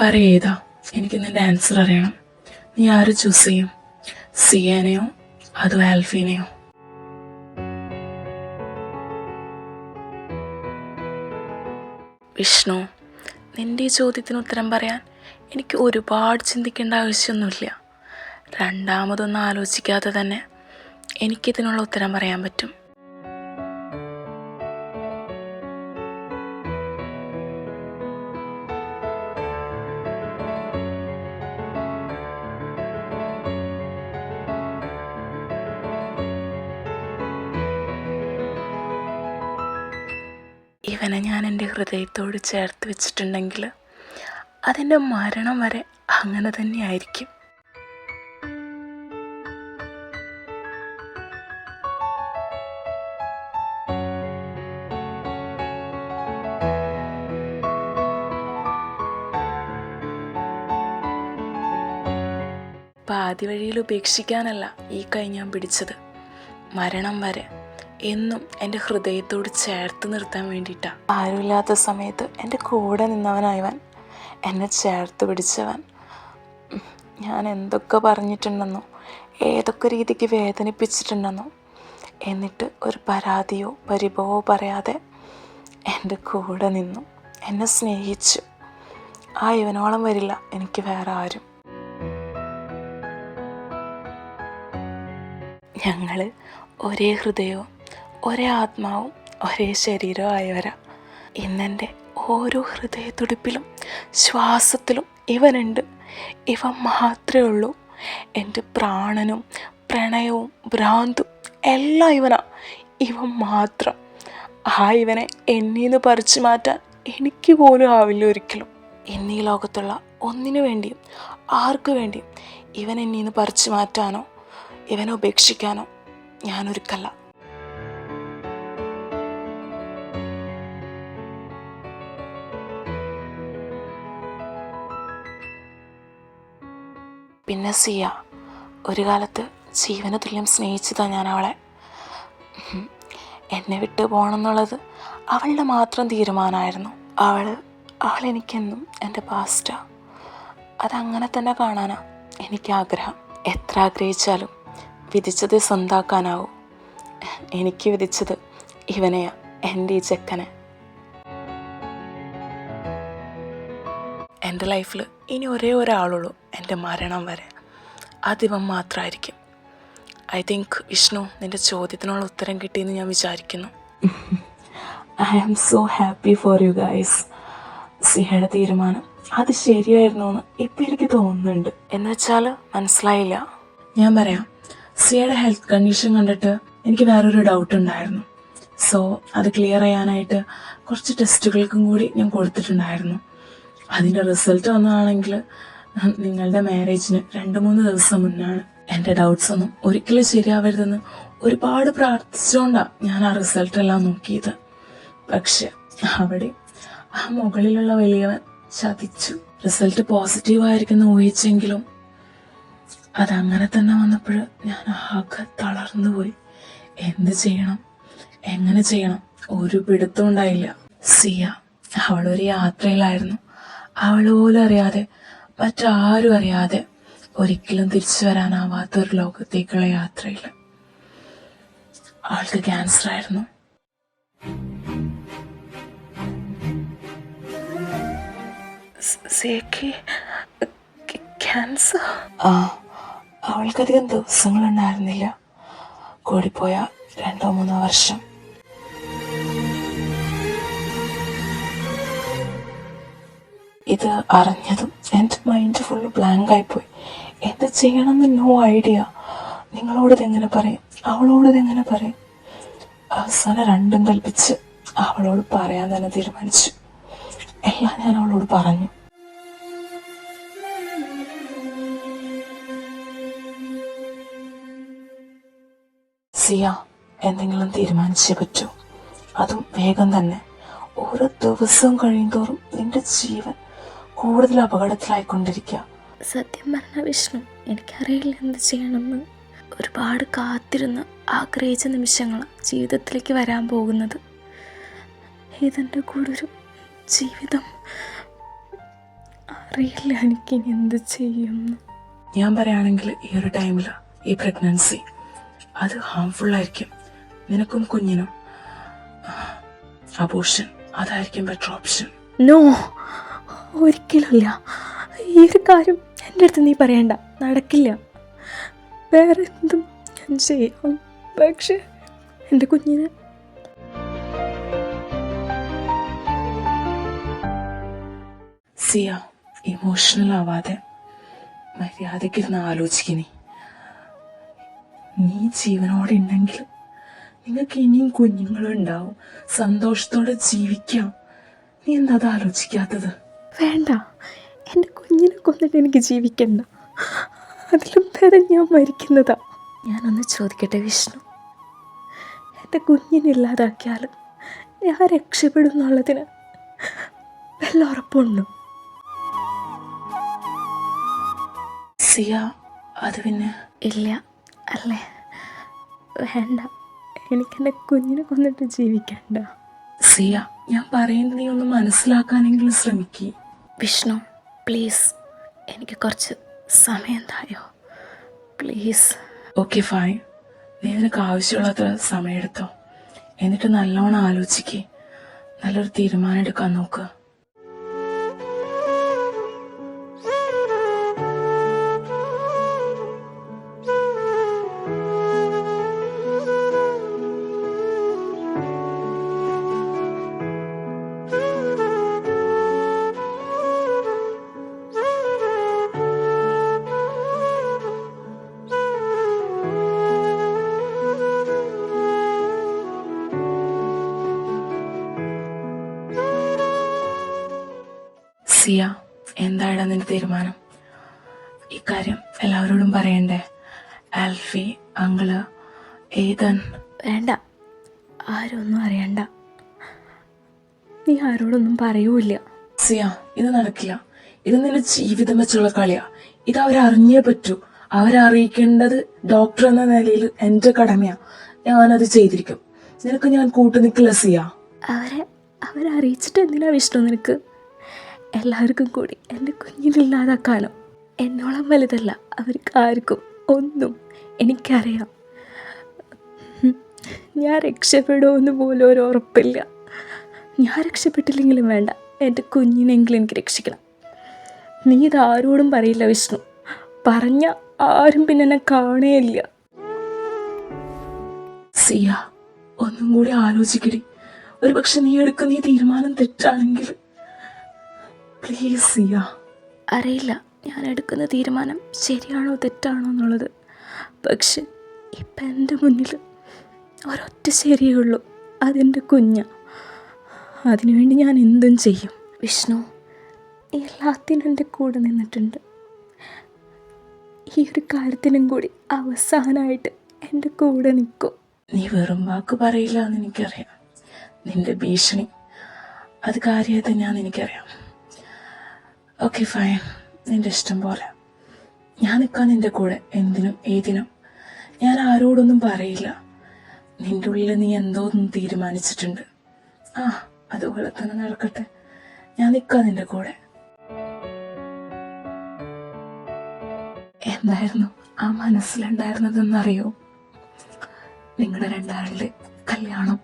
പറയേതാ, എനിക്ക് നിന്റെ ആൻസർ അറിയണം. നീ ആര് ചൂസ് ചെയ്യും? സിയേനെയോ അതോ ആൽഫീനെയോ? വിഷ്ണു, നിന്റെ ഈ ചോദ്യത്തിന് ഉത്തരം പറയാൻ എനിക്ക് ഒരുപാട് ചിന്തിക്കേണ്ട ആവശ്യമൊന്നുമില്ല. രണ്ടാമതൊന്നും ആലോചിക്കാതെ തന്നെ എനിക്കിതിനുള്ള ഉത്തരം പറയാൻ പറ്റും. ഇവനെ ഞാൻ എൻ്റെ ഹൃദയത്തോട് ചേർത്ത് വെച്ചിട്ടുണ്ടെങ്കിൽ അതെൻ്റെ മരണം വരെ അങ്ങനെ തന്നെയായിരിക്കും. പാതി വഴിയിൽ ഉപേക്ഷിക്കാനല്ല ഈ കൈ ഞാൻ പിടിച്ചത്. മരണം വരെ എന്നും എൻ്റെ ഹൃദയത്തോട് ചേർത്ത് നിർത്താൻ വേണ്ടിയിട്ടാണ്. ആരുമില്ലാത്ത സമയത്ത് എൻ്റെ കൂടെ നിന്നവനായവൻ, എന്നെ ചേർത്ത് പിടിച്ചവൻ. ഞാൻ എന്തൊക്കെ പറഞ്ഞിട്ടുണ്ടെന്നോ, ഏതൊക്കെ രീതിക്ക് വേദനിപ്പിച്ചിട്ടുണ്ടെന്നോ, എന്നിട്ട് ഒരു പരാതിയോ പരിഭവമോ പറയാതെ എൻ്റെ കൂടെ നിന്നു, എന്നെ സ്നേഹിച്ചു. ആ ഇവനോളം വരില്ല എനിക്ക് വേറെ ആരും. ഞങ്ങൾ ഒരേ ഹൃദയവും ഒരേ ആത്മാവും ഒരേ ശരീരവും ആയവരാ. ഇന്നെൻ്റെ ഓരോ ഹൃദയത്തുടിപ്പിലും ശ്വാസത്തിലും ഇവനുണ്ട്. ഇവൻ മാത്രമേ ഉള്ളൂ. എൻ്റെ പ്രാണനും പ്രണയവും ഭ്രാന്തും എല്ലാം ഇവനാ. ഇവൻ മാത്രം. ആ ഇവനെ എന്നീന്ന് പറിച്ചു മാറ്റാൻ എനിക്ക് പോലും ആവില്ല ഒരിക്കലും. എന്നീ ലോകത്തുള്ള ഒന്നിനു വേണ്ടിയും ആർക്കു വേണ്ടിയും ഇവൻ എന്നീന്ന് പറിച്ചു മാറ്റാനോ ഇവനെ ഉപേക്ഷിക്കാനോ ഞാനൊരുക്കല്ല. പിന്നെ സിയ, ഒരു കാലത്ത് ജീവന തുല്യം സ്നേഹിച്ചതാണ് ഞാൻ അവളെ. എന്നെ വിട്ട് പോകണമെന്നുള്ളത് അവളുടെ മാത്രം തീരുമാനമായിരുന്നു. അവളെനിക്കെന്നും എൻ്റെ പാസ്റ്റാണ്. അതങ്ങനെ തന്നെ കാണാനാണ് എനിക്കാഗ്രഹം. എത്ര ആഗ്രഹിച്ചാലും വിധിച്ചത് സ്വന്താക്കാനാവൂ. എനിക്ക് വിധിച്ചത് ഇവനെയാ, എൻ്റെ ഈ ചെക്കനെ. എൻ്റെ ലൈഫിൽ ഇനി ഒരേ ഒരാളുള്ളൂ എൻ്റെ മരണം വരെ. അതിവൻ മാത്രമായിരിക്കും. ഐ തിങ്ക് വിഷ്ണു, നിൻ്റെ ചോദ്യത്തിനുള്ള ഉത്തരം കിട്ടിയെന്ന് ഞാൻ വിചാരിക്കുന്നു. I am so happy for you guys. സിഹയുടെ തീരുമാനം അത് ശരിയായിരുന്നു എന്ന് ഇപ്പം എനിക്ക് തോന്നുന്നുണ്ട്. എന്ന് വെച്ചാൽ മനസ്സിലായില്ല. ഞാൻ പറയാം, സിയയുടെ ഹെൽത്ത് കണ്ടീഷൻ കണ്ടിട്ട് എനിക്ക് വേറൊരു ഡൗട്ട് ഉണ്ടായിരുന്നു. സോ അത് ക്ലിയർ ചെയ്യാനായിട്ട് കുറച്ച് ടെസ്റ്റുകൾക്കും കൂടി ഞാൻ കൊടുത്തിട്ടുണ്ടായിരുന്നു. അതിൻ്റെ റിസൾട്ട് വന്നതാണെങ്കിൽ നിങ്ങളുടെ മാരേജിന് 2-3 ദിവസം മുന്നാണ്. എൻ്റെ ഡൗട്ട്സ് ഒന്നും ഒരിക്കലും ശരിയാവരുതെന്ന് ഒരുപാട് പ്രാർത്ഥിച്ചുകൊണ്ടാണ് ഞാൻ ആ റിസൾട്ടെല്ലാം നോക്കിയത്. പക്ഷെ അവിടെ ആ മുകളിലുള്ള വലിയവൻ ചതിച്ചു. റിസൾട്ട് പോസിറ്റീവായിരിക്കുമെന്ന് ഊഹിച്ചെങ്കിലും അതങ്ങനെ തന്നെ വന്നപ്പോൾ ഞാൻ ആകെ തളർന്നു പോയി. എന്ത് ചെയ്യണം, എങ്ങനെ ചെയ്യണം, ഒരു പിടുത്തം ഉണ്ടായില്ല. സിയ അവളൊരു യാത്രയിലായിരുന്നു. അവൾ പോലും അറിയാതെ, മറ്റാരും അറിയാതെ, ഒരിക്കലും തിരിച്ചു വരാനാവാത്തൊരു ലോകത്തേക്കുള്ള യാത്രയിൽ. അവൾക്ക് ക്യാൻസർ ആയിരുന്നു. ക്യാൻസർ? അവൾക്കധികം ദിവസങ്ങളുണ്ടായിരുന്നില്ല, കൂടിപ്പോയ 2-3 വർഷം. ഇത് അറിഞ്ഞതും എൻ്റെ മൈൻഡ് ഫുള്ള് ബ്ലാങ്ക് ആയിപ്പോയി. എന്ത് ചെയ്യണമെന്ന് നോ ഐഡിയ. നിങ്ങളോടിതെങ്ങനെ പറയും, അവളോടിതെങ്ങനെ പറയും? അവസാനം രണ്ടും കൽപ്പിച്ച് അവളോട് പറയാൻ തന്നെ തീരുമാനിച്ചു. എല്ലാം ഞാൻ അവളോട് പറഞ്ഞു. സിയ, എന്തെങ്കിലും തീരുമാനിച്ചേ പറ്റൂ, അതും വേഗം തന്നെ. ഓരോ ദിവസവും കഴിയുന്തോറും നിന്റെ ജീവൻ കൂടുതൽ അപകടത്തിലായിക്കൊണ്ടിരിക്കുക. സത്യം പറഞ്ഞ വിഷ്ണു, എനിക്കറിയില്ല എന്ത് ചെയ്യണമെന്ന്. ഒരുപാട് കാത്തിരുന്ന് ആഗ്രഹിച്ച നിമിഷങ്ങൾ ജീവിതത്തിലേക്ക് വരാൻ പോകുന്നത്. ഇതെൻ്റെ കൂടെ ഒരു ജീവിതം അറിയില്ല എനിക്കിനി എന്ത് ചെയ്യുമെന്ന്. ഞാൻ പറയുകയാണെങ്കിൽ ഈ ഒരു ടൈമിൽ ഈ പ്രഗ്നൻസി അത് ഹാംഫുൾ ആയിരിക്കും നിനക്കും കുഞ്ഞിനും. അബോർഷൻ അതായിരിക്കും ബെറ്റർ ഓപ്ഷൻ. നോ, ഒരിക്കലുമില്ല. ഈ ഒരു കാര്യം എൻ്റെ അടുത്ത് നീ പറയണ്ട, നടക്കില്ല. വേറെ എന്തും ഞാൻ ചെയ്യാം, പക്ഷെ എൻ്റെ കുഞ്ഞിനെ. സിയ, ഇമോഷണൽ ആവാതെ മര്യാദയ്ക്കിരുന്ന് ആലോചിക്കണേ. നീ ജീവനോടെ ഉണ്ടെങ്കിൽ നിങ്ങൾക്ക് ഇനിയും കുഞ്ഞുങ്ങളുണ്ടാവും, സന്തോഷത്തോടെ ജീവിക്കാം. നീ എന്താ അത് ആലോചിക്കാത്തത്? വേണ്ട, എൻ്റെ കുഞ്ഞിനെ കൊന്നിട്ട് എനിക്ക് ജീവിക്കണ്ട. അതിലും ഭേദം ഞാൻ മരിക്കുന്നതാ. ഞാനൊന്ന് ചോദിക്കട്ടെ വിഷ്ണു, എൻ്റെ കുഞ്ഞിനില്ലാതാക്കിയാൽ ഞാൻ രക്ഷപ്പെടും എന്നുള്ളതിന് വല്ല ഉറപ്പുണ്ടോ? സിയ, അത് പിന്നെ ഇല്ല അല്ലേ? വേണ്ട, എനിക്കെൻ്റെ കുഞ്ഞിനെ കൊന്നിട്ട് ജീവിക്കണ്ട. സിയ, ഞാൻ പറയുന്നത് നീ ഒന്ന് മനസ്സിലാക്കാനെങ്കിലും ശ്രമിക്കേ. വിഷ്ണു പ്ലീസ്, എനിക്ക് കുറച്ച് സമയം തായോ പ്ലീസ്. ഓക്കെ ഫൈൻ, നീ നിനക്ക് ആവശ്യമുള്ളത്ര സമയമെടുത്തോ. എന്നിട്ട് നല്ലോണം ആലോചിക്കേ, നല്ലൊരു തീരുമാനം എടുക്കാൻ നോക്കുക. സിയ, എന്തായാലും നിന്റെ തീരുമാനം? ഇക്കാര്യം എല്ലാവരോടും പറയണ്ടേ? ആൽഫി, അങ്കിള്, ഏതൻ? വേണ്ട, ആരൊന്നും അറിയണ്ട. നീ ആരോടൊന്നും പറയൂല. സിയ, ഇത് നടക്കില്ല. ഇത് നിന്റെ ജീവിതം വെച്ചുള്ള കളിയാ. ഇത് അവരറിഞ്ഞേ പറ്റൂ. അവരറിയിക്കേണ്ടത് ഡോക്ടർ എന്ന നിലയിൽ എന്റെ കടമയാ. ഞാനത് ചെയ്തിരിക്കും. നിനക്ക് ഞാൻ കൂട്ടു നിൽക്കില്ല സിയ. അവരറിയിച്ചിട്ട് എന്തിനാ വിഷ്ണു നിനക്ക്? എല്ലാവർക്കും കൂടി എൻ്റെ കുഞ്ഞിനില്ലാതാക്കാനോ? എന്നോളം വലുതല്ല അവർക്ക് ആർക്കും ഒന്നും. എനിക്കറിയാം ഞാൻ രക്ഷപ്പെടുമെന്ന് പോലും ഒരു ഉറപ്പില്ല. ഞാൻ രക്ഷപ്പെട്ടില്ലെങ്കിലും വേണ്ട, എൻ്റെ കുഞ്ഞിനെങ്കിലും എനിക്ക് രക്ഷിക്കണം. നീ ഇതാരോടും പറയില്ല വിഷ്ണു. പറഞ്ഞ ആരും പിന്നെ എന്നെ കാണേയില്ല. സിയ, ഒന്നും കൂടി ആലോചിക്കടി. ഒരു പക്ഷെ നീ എടുക്കുന്ന ഈ തീരുമാനം തെറ്റാണെങ്കിൽ പ്ലീസ് സിയ. അറിയില്ല ഞാൻ എടുക്കുന്ന തീരുമാനം ശരിയാണോ തെറ്റാണോ എന്നുള്ളത്. പക്ഷെ ഇപ്പം എൻ്റെ മുന്നിൽ ഒരൊറ്റ ശരിയേ ഉള്ളൂ, അതെൻ്റെ കുഞ്ഞാ. അതിനുവേണ്ടി ഞാൻ എന്തും ചെയ്യും. വിഷ്ണു, എല്ലാത്തിനും എൻ്റെ കൂടെ നിന്നിട്ടുണ്ട്. ഈ ഒരു കാര്യത്തിനും കൂടി അവസാനമായിട്ട് എൻ്റെ കൂടെ നിൽക്കും. നീ വെറും വാക്ക് പറയില്ല എന്ന് എനിക്കറിയാം. നിന്റെ ഭീഷണി അത് കാര്യമായി തന്നെയാന്ന് എനിക്കറിയാം. ഓക്കെ ഫൈൻ, നിന്റെ ഇഷ്ടം പോലെ. ഞാൻ നിൽക്കാൻ നിന്റെ കൂടെ എന്തിനും ഏതിനും. ഞാൻ ആരോടൊന്നും പറയില്ല. നിന്റെ ഉള്ളിൽ നീ എന്തോ ഒന്നും തീരുമാനിച്ചിട്ടുണ്ട്. അതുപോലെ തന്നെ നടക്കട്ടെ. ഞാൻ നിൽക്കാം നിന്റെ കൂടെ. എന്തായിരുന്നു ആ മനസ്സിലുണ്ടായിരുന്നതെന്നറിയോ? നിങ്ങളുടെ രണ്ടാളുടെ കല്യാണം.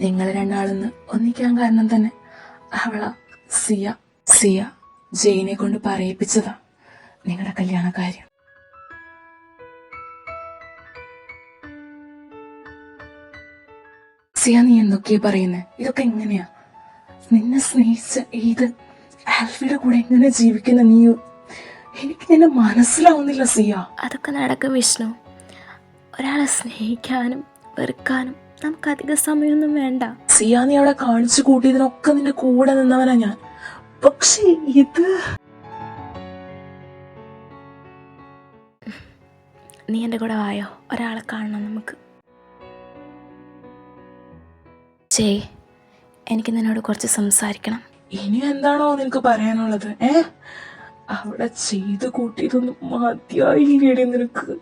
നിങ്ങൾ രണ്ടാളെന്ന് ഒന്നിക്കാൻ കാരണം തന്നെ അവളാ സിയ. സിയ ജെയിനെ കൊണ്ട് പറയിപ്പിച്ചതാ നിങ്ങളുടെ കല്യാണ കാര്യം. സിയ, നീ എന്തൊക്കെയാ പറയുന്നേ? ഇതൊക്കെ എങ്ങനെയാ? നിന്നെ സ്നേഹിച്ച ഏത് ആൽഫിയുടെ കൂടെ എങ്ങനെ ജീവിക്കുന്ന നീ? എനിക്ക് നിന്നെ മനസ്സിലാവുന്നില്ല സിയ. അതൊക്കെ നടക്കും വിഷ്ണു. ഒരാളെ സ്നേഹിക്കാനും വെറുക്കാനും നമുക്ക് അധിക സമയമൊന്നും വേണ്ട. സിയ, നീ അവിടെ കാണിച്ചു കൂട്ടിയതിനൊക്കെ നിന്റെ കൂടെ നിന്നവനാ ഞാൻ. പക്ഷേ ഇത് നീ എൻ്റെ കൂടെ വായോ, ഒരാളെ കാണണം നമുക്ക്. ജയ്, എനിക്ക് നിന്നോട് കുറച്ച് സംസാരിക്കണം. ഇനി എന്താണോ നിനക്ക് പറയാനുള്ളത്? അവിടെ ചെയ്ത് കൂട്ടിയതൊന്നും മതിയായില്ലേടി നിനക്ക്?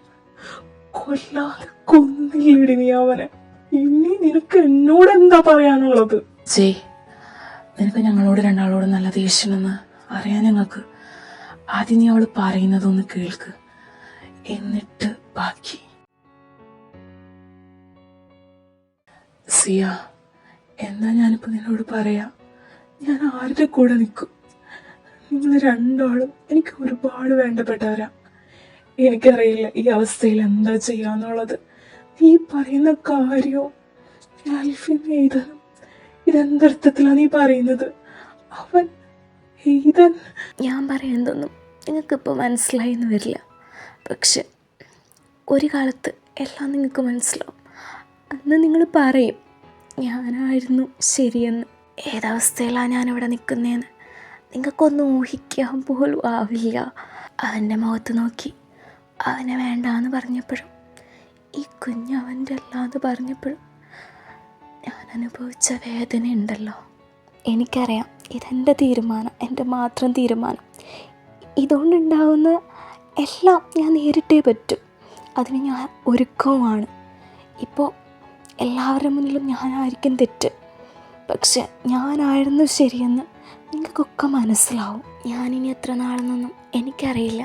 കൊല്ലാതെ കൊന്നില്ലേടി നീ അവനെ? ഇനി നിനക്ക് എന്നോട് എന്താ പറയാനുള്ളത്? ജയ്, നിനക്ക് ഞങ്ങളോട് രണ്ടാളോട് നല്ല ദേഷ്യമെന്ന് അറിയാൻ ഞങ്ങൾക്ക്. ആദ്യം നീ അവൾ പറയുന്നതൊന്ന് കേൾക്ക്, എന്നിട്ട് ബാക്കി. സിയ, എന്താ ഞാനിപ്പോൾ നിന്നോട് പറയാ? ഞാൻ ആരുടെ കൂടെ നിൽക്കും? നിങ്ങൾ രണ്ടാളും എനിക്ക് ഒരുപാട് വേണ്ടപ്പെട്ടവരാ. എനിക്കറിയില്ല ഈ അവസ്ഥയിൽ എന്താ ചെയ്യാന്നുള്ളത്. നീ പറയുന്ന കാര്യവും ആൽഫിൻ എഴുതാനും ഇതെന്തർത്ഥത്തിലാണ് നീ പറയുന്നത്? അവൻ എഴുതാൻ ഞാൻ പറയുന്നതൊന്നും നിങ്ങൾക്കിപ്പോൾ മനസ്സിലായി എന്ന് വരില്ല, പക്ഷെ ഒരു കാലത്ത് എല്ലാം നിങ്ങൾക്ക് മനസ്സിലാവും. അന്ന് നിങ്ങൾ പറയും ഞാനായിരുന്നു ശരിയെന്ന്. ഏതവസ്ഥയിലാണ് ഞാനിവിടെ നിൽക്കുന്നതെന്ന് നിങ്ങൾക്കൊന്നും ഊഹിക്കാൻ പോലും ആവില്ല. അവൻ്റെ മുഖത്ത് നോക്കി അവനെ വേണ്ടാന്ന് പറഞ്ഞപ്പോഴും ഈ കുഞ്ഞ് അവൻ്റെ അല്ലാന്ന് പറഞ്ഞപ്പോഴും ഞാൻ അനുഭവിച്ച വേദന ഉണ്ടല്ലോ. എനിക്കറിയാം ഇതെൻ്റെ തീരുമാനം, എൻ്റെ മാത്രം തീരുമാനം. ഇതുകൊണ്ടുണ്ടാവുന്ന എല്ലാം ഞാൻ നേരിട്ടേ പറ്റും. അതിന് ഞാൻ ഒരുക്കവുമാണ്. ഇപ്പോൾ എല്ലാവരുടെ മുന്നിലും ഞാനായിരിക്കും തെറ്റ്, പക്ഷെ ഞാനായിരുന്നു ശരിയെന്ന് നിങ്ങൾക്കൊക്കെ മനസ്സിലാവും. ഞാനിനി എത്ര നാളെന്നൊന്നും എനിക്കറിയില്ല.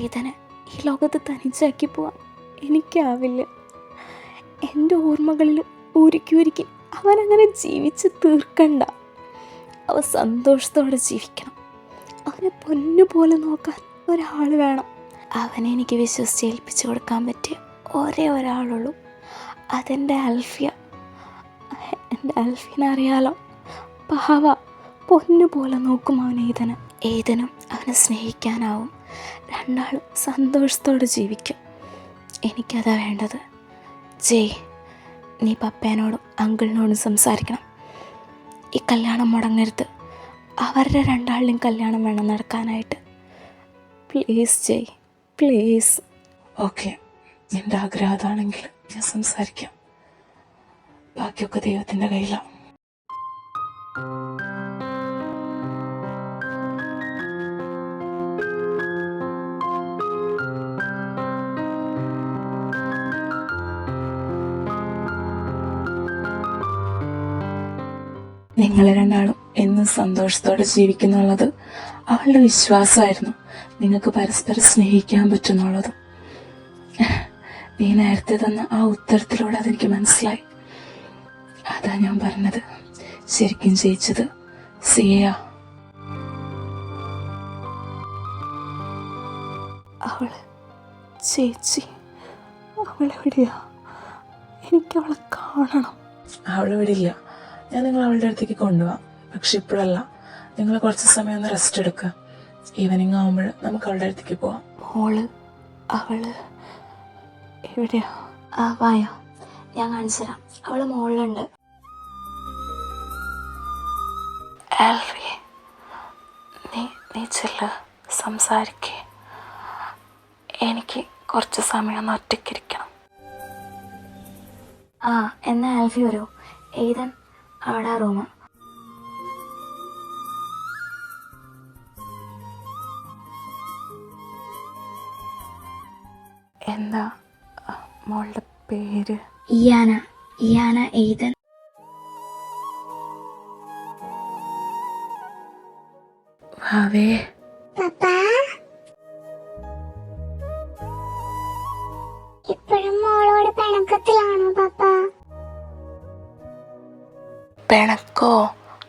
ഏതനെ ഈ ലോകത്ത് തനിച്ചാക്കി പോവാൻ എനിക്കാവില്ല. എൻ്റെ ഓർമ്മകളിൽ ഒരിക്കൽ അവനങ്ങനെ ജീവിച്ച് തീർക്കണ്ട. അവൻ സന്തോഷത്തോടെ ജീവിക്കണം. അവനെ പൊന്നുപോലെ നോക്കാൻ ഒരാൾ വേണം. അവനെ എനിക്ക് വിശ്വസിച്ച് ഏൽപ്പിച്ചു കൊടുക്കാൻ പറ്റിയ ഒരേ ഒരാളുള്ളൂ, അതെൻ്റെ ആൽഫിയ. എൻ്റെ ആൽഫിനെ അറിയാലോ, പാവ, പൊന്നുപോലെ നോക്കും അവൻ ഏതനും അവനെ സ്നേഹിക്കാനാവും. രണ്ടാളും സന്തോഷത്തോടെ ജീവിക്കും. എനിക്കതാ വേണ്ടത്. ജയ്, നീ പപ്പേനോടും അങ്കിളിനോടും സംസാരിക്കണം. ഈ കല്യാണം മുടങ്ങരുത്. അവരുടെ രണ്ടാളിലും കല്യാണം വേണം നടക്കാനായിട്ട്. Please Jai, please. ഓക്കെ, നിന്റെ ആഗ്രഹം അതാണെങ്കിൽ ഞാൻ സംസാരിക്കാം. ബാക്കിയൊക്കെ ദൈവത്തിൻ്റെ കയ്യിലാണ്. നിങ്ങൾ രണ്ടാളും എന്നും സന്തോഷത്തോടെ ജീവിക്കുന്നുള്ളത് അവളുടെ വിശ്വാസമായിരുന്നു. നിങ്ങൾക്ക് പരസ്പരം സ്നേഹിക്കാൻ പറ്റുന്നുള്ളതും. നീ നേരത്തെ തന്ന ആ ഉത്തരത്തിലൂടെ അതെനിക്ക് മനസ്സിലായി. അതാ ഞാൻ പറഞ്ഞത്, ശരിക്കും ജയിച്ചത് സിയ. അവള് ചേച്ചി, അവളെവിടെയാ? എനിക്കവളെ കാണണം. അവളിവിടെ ഇല്ല. ഞാൻ നിങ്ങൾ അവളുടെ അടുത്തേക്ക് കൊണ്ടുപോവാം, പക്ഷെ ഇപ്പോഴല്ല. നിങ്ങൾ കുറച്ച് സമയം ഒന്ന് റെസ്റ്റ് എടുക്കുക. ഈവനിങ് ആകുമ്പോൾ നമുക്ക് അവളുടെ അടുത്തേക്ക് പോവാം. മോള് അവള് എവിടെയാ? വായോ, ഞാൻ കാണിച്ചു തരാം. അവള് മുകളിലുണ്ട്. ആൽഫി, നീ ചെല്ല്, സംസാരിക്കേ. എനിക്ക് കുറച്ച് സമയം ഒന്ന് ഒറ്റയ്ക്കിരിക്കണം. എന്നാ ആൽഫി വരൂ. ഏതൻ അവിടെ റൂമ്. എന്താ മോളുടെ പേര്? ഇയാന ഏതൻ. വാവേ. ഇപ്പോഴും മോളോട് പിണക്കത്തിലാണോ പപ്പ? പിണക്കോ?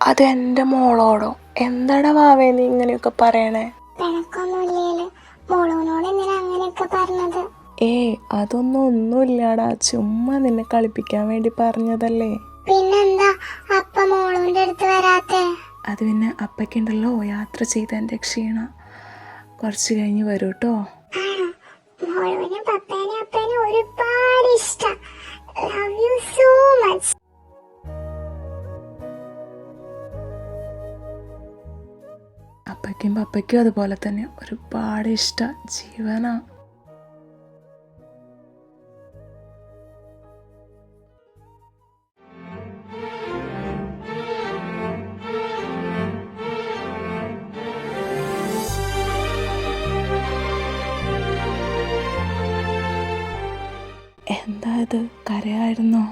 അത് എൻ്റെ മോളോടോ? എന്താടാ വാവേ നീ ഇങ്ങനെയൊക്കെ പറയണേ? പിണക്കൊന്നുമില്ലേല് മോളോനോട് എന്തിനാ അങ്ങനെയൊക്കെ പറഞ്ഞത്? ഒന്നുമില്ലാടാ, ചുമ്മാ നിന്നെ കളിപ്പിക്കാൻ വേണ്ടി പറഞ്ഞതല്ലേ. പിന്നെന്താ അപ്പ മോളോന്റെ അടുത്ത് വരാത്തെ? അത് പിന്നെ അപ്പയ്ക്കുണ്ടല്ലോ യാത്ര ചെയ്തതിൻ്റെ ക്ഷീണം. കുറച്ച് കഴിഞ്ഞ് വരൂ കേട്ടോ. മോളോനും പപ്പേനെ അപ്പേനെ ഒരുപാട് ഇഷ്ടം. Love you so much. അപ്പയ്ക്കും പപ്പയ്ക്കും അതുപോലെ തന്നെ ഒരുപാട് ഇഷ്ടം, ജീവനാ. എന്താ ഇത്, കരയായിരുന്നോ?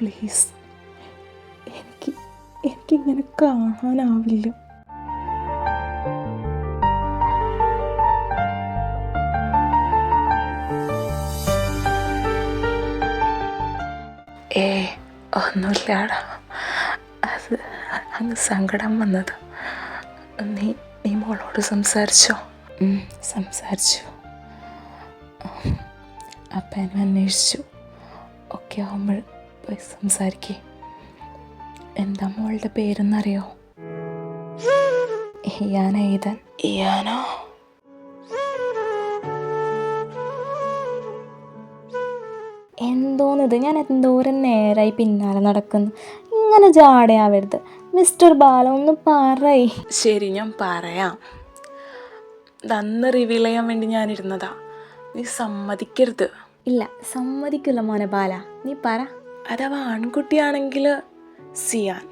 പ്ലീസ്, എനിക്കിങ്ങനെ കാണാനാവില്ല. ഒന്നുമില്ലാടാ, അത് അങ്ങ് സങ്കടം വന്നത്. നീ മോളോട് സംസാരിച്ചോ? സംസാരിച്ചു. അപ്പനെ അന്വേഷിച്ചു. ഒക്കെ ആവുമ്പോൾ പോയി സംസാരിക്കേ. എന്താ മോളുടെ പേരെന്നറിയോ? ഇയാന എഴുതാൻ. ഇയാനോ? എന്തോന്നിത്, ഞാൻ എന്തോരം നേരായി പിന്നാലെ നടക്കുന്നു. ഇങ്ങനെ ജാടയാവരുത് മിസ്റ്റർ ബാല, ഒന്ന് പറയ്. ശരി, ഞാൻ പറയാം. അന്ന് റിവീൽ ചെയ്യാൻ വേണ്ടി ഞാനിരുന്നതാ, നീ സമ്മതിക്കരുത്. ഇല്ല, സമ്മതിക്കില്ല മോനെ ബാല, നീ പറ. അഥവാ ആൺകുട്ടിയാണെങ്കിൽ സിയാൻ,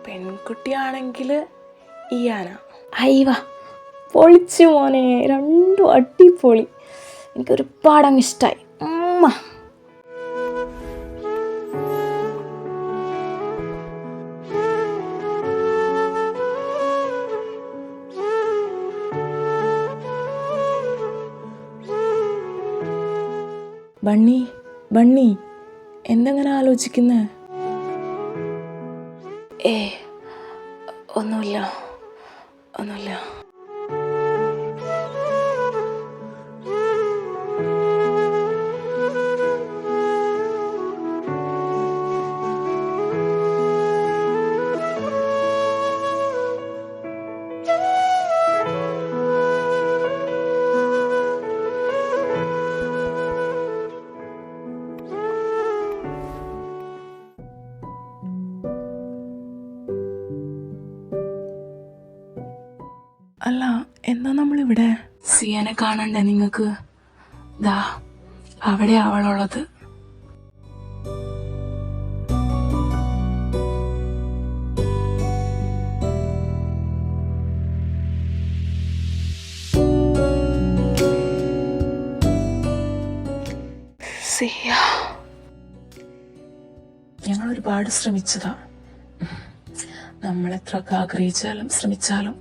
പെൺകുട്ടിയാണെങ്കിൽ ഇയാന. അയ്യവ, പൊളിച്ചു മോനെ, രണ്ടും അടിപൊളി. എനിക്കൊരുപാടങ്ങ് ഇഷ്ടമായി. ബണ്ണി എന്തെങ്ങനെ ആലോചിക്കുന്നേ? ഒന്നുമില്ല. അല്ല, എന്താ നമ്മളിവിടെ? സിയനെ കാണണ്ടേ നിങ്ങൾക്ക്? ദാ അവിടെ അവളുള്ളത്. സിയ, ഞങ്ങൾ ഒരുപാട് ശ്രമിച്ചതാ. നമ്മളെത്രയൊക്കെ ആഗ്രഹിച്ചാലും ശ്രമിച്ചാലും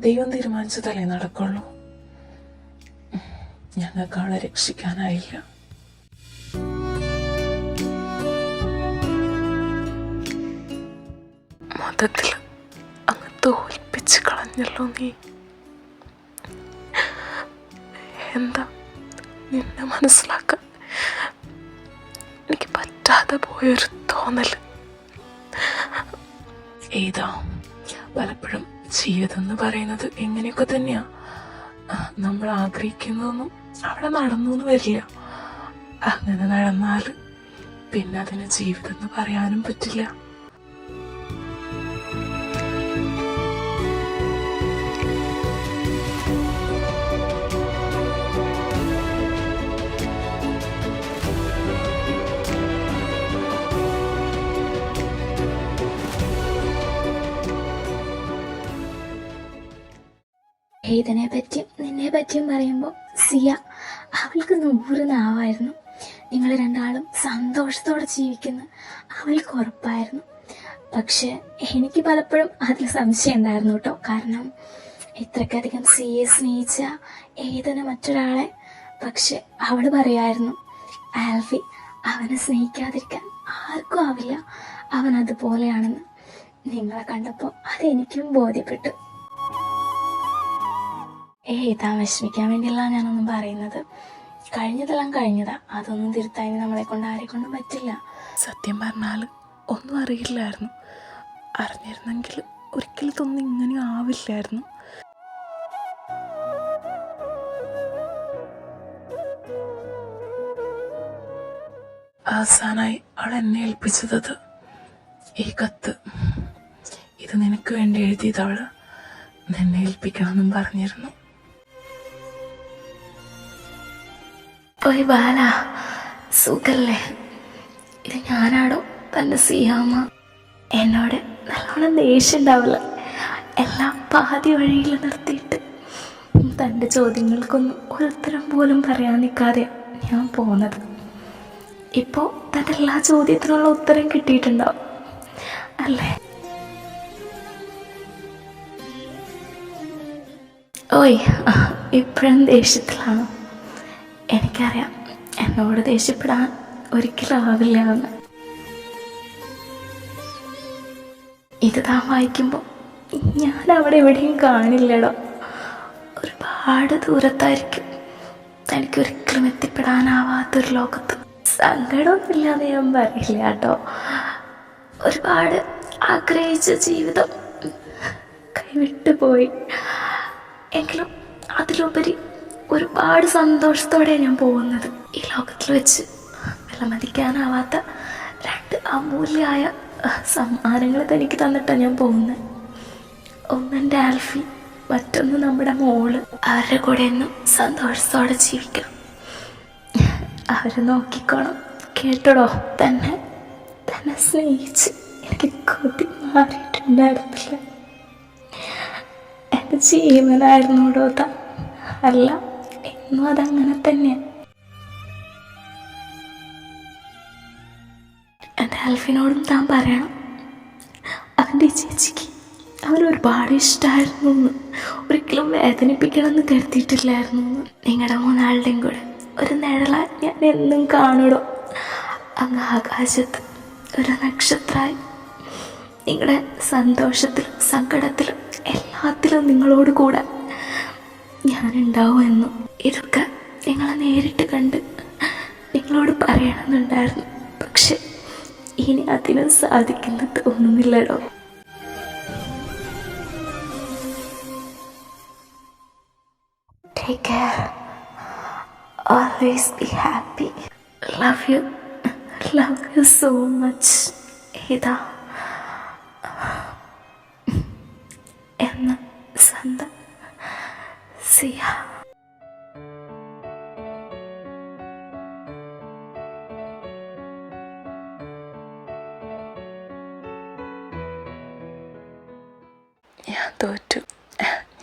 ദൈവം തീരുമാനിച്ചതല്ലേ നടക്കുള്ളൂ. ഞങ്ങൾക്ക് അവളെ രക്ഷിക്കാനായില്ല. മൊത്തത്തിൽ അങ്ങ് തോൽപ്പിച്ച് കളഞ്ഞല്ലോ നീ. എന്താ നിന്നെ മനസ്സിലാക്കാൻ എനിക്ക് പറ്റാതെ പോയൊരു തോന്നല്. ഏതാ പലപ്പോഴും ജീവിതം എന്ന് പറയുന്നത് എങ്ങനെയൊക്കെ തന്നെയാ. നമ്മൾ ആഗ്രഹിക്കുന്നതൊന്നും അവിടെ നടന്നു എന്ന് വരില്ല. അങ്ങനെ നടന്നാൽ പിന്നെ അതിന് ജീവിതം എന്ന് പറയാനും പറ്റില്ല. ഏതിനെ പറ്റിയും നിന്നെ പറ്റിയും പറയുമ്പോൾ സിയ, അവൾക്ക് 100 നാവായിരുന്നു. നിങ്ങൾ രണ്ടാളും സന്തോഷത്തോടെ ജീവിക്കുന്ന അവൾക്ക് ഉറപ്പായിരുന്നു. പക്ഷെ എനിക്ക് പലപ്പോഴും അതിൽ സംശയം ഉണ്ടായിരുന്നു കേട്ടോ. കാരണം ഇത്രയ്ക്കധികം സിയെ സ്നേഹിച്ച ഏതിന് മറ്റൊരാളെ. പക്ഷെ അവൾ പറയുമായിരുന്നു, ആൽഫി അവനെ സ്നേഹിക്കാതിരിക്കാൻ ആർക്കും ആവില്ല, അവൻ അതുപോലെയാണെന്ന്. നിങ്ങളെ കണ്ടപ്പോൾ അതെനിക്കും ബോധ്യപ്പെട്ടു. താൻ വിഷമിക്കാൻ വേണ്ടിയല്ല ഞാനൊന്നും പറയുന്നത്. കഴിഞ്ഞതെല്ലാം കഴിഞ്ഞതാ, അതൊന്നും തിരുത്താൻ നമ്മളെ കൊണ്ട് ആരെക്കൊണ്ടും പറ്റില്ല. സത്യം പറഞ്ഞാൽ ഒന്നും അറിയില്ലായിരുന്നു. അറിഞ്ഞിരുന്നെങ്കിൽ ഒരിക്കലും ഇതൊന്നും ഇങ്ങനെ ആവില്ലായിരുന്നു. അവസാനായി അവൾ എന്നെ ഏൽപ്പിച്ചത് ഈ കത്ത്. ഇത് നിനക്ക് വേണ്ടി എഴുതിയതവള്. നിന്നെ ഏൽപ്പിക്കണമെന്നും പറഞ്ഞിരുന്നു. പോയി ബാല, സുഖല്ലേ? ഇത് ഞാനാടോ തൻ്റെ സിയാമ്മ. എന്നോട് നല്ലോണം ദേഷ്യം ഉണ്ടാവില്ല. എല്ലാം പാതി വഴിയിൽ നിർത്തിയിട്ട് തൻ്റെ ചോദ്യങ്ങൾക്കൊന്നും ഒരു ഉത്തരം പോലും പറയാൻ നിൽക്കാതെ ഞാൻ പോകുന്നത്. ഇപ്പോൾ തൻ്റെ എല്ലാ ചോദ്യത്തിനുള്ള ഉത്തരം കിട്ടിയിട്ടുണ്ടാവും അല്ലേ? ഓയ്, ഇപ്പോഴും ദേഷ്യത്തിലാണ്. എനിക്കറിയാം എന്നോട് ദേഷ്യപ്പെടാൻ ഒരിക്കലും ആവില്ല എന്ന്. ഇത് താൻ വായിക്കുമ്പോൾ ഞാൻ അവിടെ എവിടെയും കാണില്ലടോ. ഒരുപാട് ദൂരത്തായിരിക്കും, തനിക്കൊരിക്കലും എത്തിപ്പെടാനാവാത്തൊരു ലോകത്ത്. സങ്കടമൊന്നുമില്ലാതെ ഞാൻ പറയില്ല കേട്ടോ. ഒരുപാട് ആഗ്രഹിച്ച ജീവിതം കൈവിട്ടു പോയി. എങ്കിലും അതിലുപരി ഒരുപാട് സന്തോഷത്തോടെ ഞാൻ പോകുന്നത്. ഈ ലോകത്തിൽ വെച്ച് വിലമതിക്കാനാവാത്ത 2 അമൂല്യമായ സമ്മാനങ്ങൾ തനിക്ക് തന്നിട്ടാണ് ഞാൻ പോകുന്നത്. ഒന്നെൻ്റെ ആൽഫി, മറ്റൊന്ന് നമ്മുടെ മോള്. അവരുടെ കൂടെ എന്നും സന്തോഷത്തോടെ ജീവിക്കണം. അവരെ നോക്കിക്കോണം കേട്ടടോ. തന്നെ സ്നേഹിച്ച് എനിക്ക് കൊതി മാറിയിട്ടുണ്ടായിരുന്നില്ല. എൻ്റെ ജീവനായിരുന്നോടോ താൻ. അല്ല, എന്നും അതങ്ങനെ തന്നെയാണ്. എൻ്റെ ആൽഫിനോടും താൻ പറയണം, അവൻ്റെ ഈ ചേച്ചിക്ക് അവനൊരുപാട് ഇഷ്ടമായിരുന്നു എന്ന്, ഒരിക്കലും വേദനിപ്പിക്കണമെന്ന് കരുതിയിട്ടില്ലായിരുന്നു എന്ന്. നിങ്ങളുടെ 3 കൂടെ ഒരു നിഴലായി ഞാൻ എന്നും കാണുടോ. അങ്ങ് ആകാശത്ത് ഒരു നക്ഷത്രമായി നിങ്ങളുടെ സന്തോഷത്തിലും സങ്കടത്തിലും എല്ലാത്തിലും നിങ്ങളോട് കൂടെ ഞാനുണ്ടാവുമെന്നും. ഇതൊക്കെ നിങ്ങളെ നേരിട്ട് കണ്ട് നിങ്ങളോട് പറയണമെന്നുണ്ടായിരുന്നു. പക്ഷെ ഇനി അതിനും സാധിക്കുന്ന തോന്നുന്നില്ലടോ. Take care. Always be happy. Love you. Love you so much. ഇതാ എന്ന് സ്വന്തം സിയ. ഞാൻ തോറ്റു.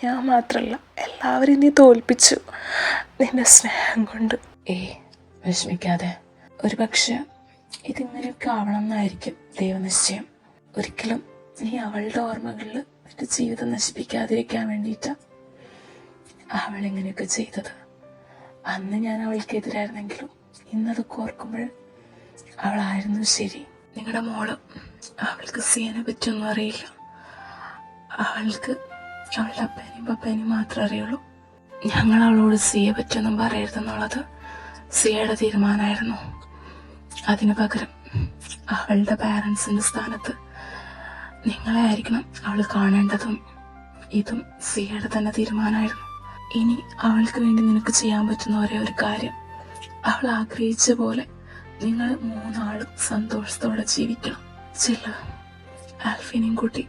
ഞാൻ മാത്രമല്ല, എല്ലാവരെയും നീ തോൽപ്പിച്ചു നിന്റെ സ്നേഹം കൊണ്ട്. വിഷമിക്കാതെ. ഒരു പക്ഷെ ഇതിങ്ങനെയൊക്കെ ആവണം എന്നായിരിക്കും ദൈവനിശ്ചയം. ഒരിക്കലും നീ അവളുടെ ഓർമ്മകളിൽ നിന്റെ ജീവിതം നശിപ്പിക്കാതിരിക്കാൻ വേണ്ടിയിട്ടാണ് അവളിങ്ങനെയൊക്കെ ചെയ്തത്. അന്ന് ഞാൻ അവൾക്കെതിരായിരുന്നെങ്കിലും ഇന്നതൊക്കെ ഓർക്കുമ്പോൾ അവളായിരുന്നു ശരി. നിങ്ങളുടെ മോള്, അവൾക്ക് സിയനെ പറ്റിയൊന്നും അറിയില്ല. അവൾക്ക് അവളുടെ അപ്പനെയും പപ്പനെയും മാത്രമേ അറിയുള്ളൂ. ഞങ്ങൾ അവളോട് സിയെ പറ്റിയൊന്നും പറയരുതെന്നുള്ളത് സിയയുടെ തീരുമാനമായിരുന്നു. അതിനു പകരം അവളുടെ പാരൻസിൻ്റെ സ്ഥാനത്ത് നിങ്ങളെ ആയിരിക്കണം അവൾ കാണേണ്ടതും. ഇതും സിയയുടെ തന്നെ തീരുമാനമായിരുന്നു. ഇനി അവൾക്ക് വേണ്ടി നിനക്ക് ചെയ്യാൻ പറ്റുന്ന ഒരേ ഒരു കാര്യം, അവൾ ആഗ്രഹിച്ച പോലെ നിങ്ങൾ 3 ആളും സന്തോഷത്തോടെ ജീവിക്കണം. ചെല്ല, ആൽഫിനെയും കൂട്ടി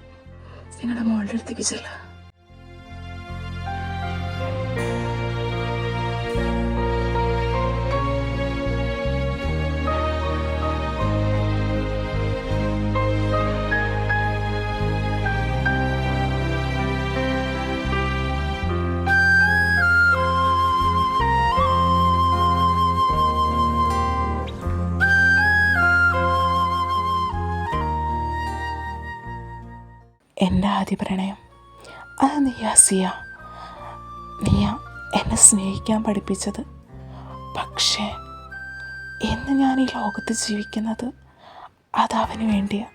നിങ്ങളുടെ മോളുടെ അടുത്തേക്ക് ചെല്ല. എൻ്റെ ആദ്യ പ്രണയം അത് നീയാ സിയ. നീയാ എന്നെ സ്നേഹിക്കാൻ പഠിപ്പിച്ചത്. പക്ഷേ ഇന്ന് ഞാൻ ഈ ലോകത്ത് ജീവിക്കുന്നത് അത് അവന് വേണ്ടിയാ.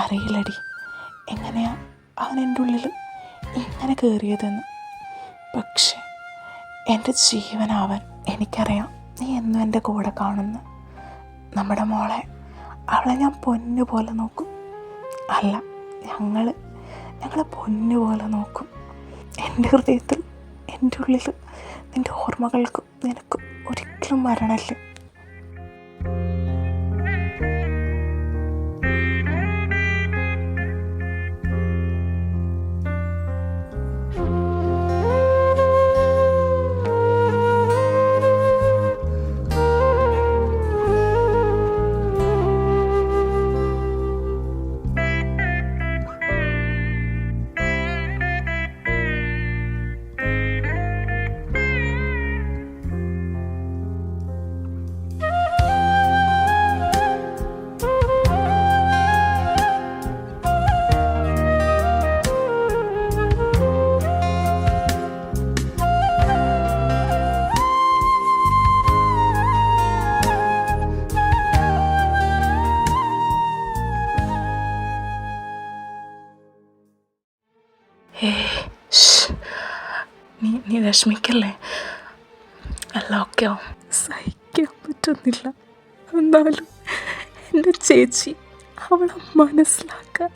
അറിയില്ലടി എങ്ങനെയാ അവൻ എൻ്റെ ഉള്ളിൽ ഇങ്ങനെ കയറിയതെന്ന്. പക്ഷേ എൻ്റെ ജീവനാവൻ. എനിക്കറിയാം നീ എന്നും എൻ്റെ കൂടെ കാണുന്നു. നമ്മുടെ മോളെ, അവളെ ഞാൻ പൊന്നു പോലെ നോക്കും. അല്ല, ഞങ്ങളെ പൊന്നു പോലെ നോക്കും. എൻ്റെ ഹൃദയത്തിൽ, എൻ്റെ ഉള്ളിൽ നിൻ്റെ ഓർമ്മകൾക്കും നിനക്കും ഒരിക്കലും മരണമില്ല. ഏ ഷ്. നീ വിഷമിക്കല്ലേ, എല്ലാം ഓക്കെ ആവും. സഹിക്കാൻ പറ്റുന്നില്ല. എന്നാലും എൻ്റെ ചേച്ചി അവളെ മനസ്സിലാക്കാൻ